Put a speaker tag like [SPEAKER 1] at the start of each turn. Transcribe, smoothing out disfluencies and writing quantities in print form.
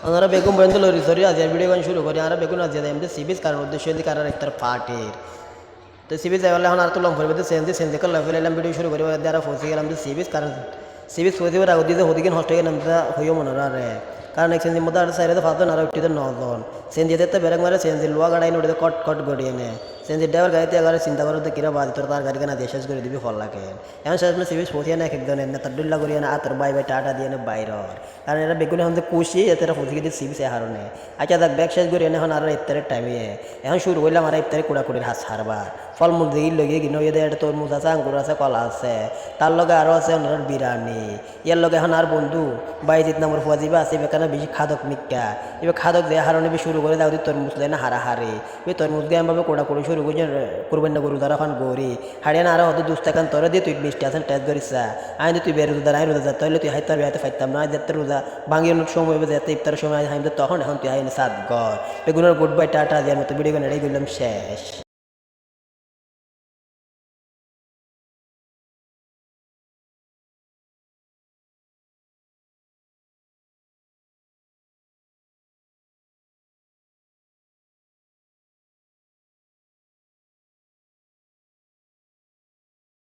[SPEAKER 1] আমরা বেগুন বন্ধ লরি সরি আজ ভিডিও গান শুরু করি আমরা বেগুন আজ এমনি সিবিস কারণ উদ্দেশ্য এদিকে কারার একটা পার্টির তো সিবিস যাই হলে এখন আর তো লম্ফর মধ্যে সেন্দি করলে ফেলাম ভিডিও শুরু করি দ্বারা ফসে গেলাম যে সিবিস কারণ সিবিস ফসে আগে দিয়ে হদিকে নষ্ট হয়ে গেলাম হইও মনে রে কারণ এক সেন্দির মধ্যে আর সাইডে ফাঁসন আর একটিতে নজন সেন্দি যেতে বেরেক মারে সেন্দি লোয়া গাড়াই নোটে কট কট গড়িয়ে নে সেন্দি ড্রাইভার গাড়িতে আগে চিন্তা করো তো কিরা বাজ তোর তার গাড়ি কেনা দিয়ে শেষ করে দিবি ফল লাগে এখন শেষ সিবিস ফসিয়ে না একজনের না তার ডুল্লা করিয়ে না আর তোর বাই টাটা দিয়ে না বাইরের কারণ এরা বেগুনে এখন যে কুশি এতে ফসি দিয়ে সিবিস হারণে আচ্ছা দেখ ব্যাগ শেষ করিয়ে এখন আর ইফতারের টাইমে এখন শুরু করলাম আর ইফতারে কুড়াকুড়ির হাত সারবার ফলমূল দিয়ে লগে কিনো ইয়ে একটা তরমুজ আছে আঙ্গুর আছে কলা আছে তার লগে আরও আছে ওনার বিরিয়ানি ইয়ার লগে এখন আর বন্ধু বাইজিত নামের ফুয়া যাবা আছে এখানে বেশি খাদক মিক্কা এবার খাদক দিয়ে হারণে শুরু করে দাও তরমুজ দেয় না হারাহারি ওই তরমুজ দিয়ে আমি কোড়া করে শুরু করি করবেন না গরু দ্বারা এখন গরি হারিয়ে না আরো হয়তো দুস্ত এখন তোরা দিয়ে তুই মিষ্টি আছেন টেস্ট করিস আইন তুই বের রোজা আই রোজা যা তাহলে তুই হাইতে হাইতে ফাইতাম না যেতে রোজা ভাঙি অনেক সময় যেতে ইফতারের সময় হাইতে তখন এখন তুই হাইনে সাত গর বেগুনের গুড বাই টাটা দেওয়ার মতো ভিডিও এটাই করলাম শেষ।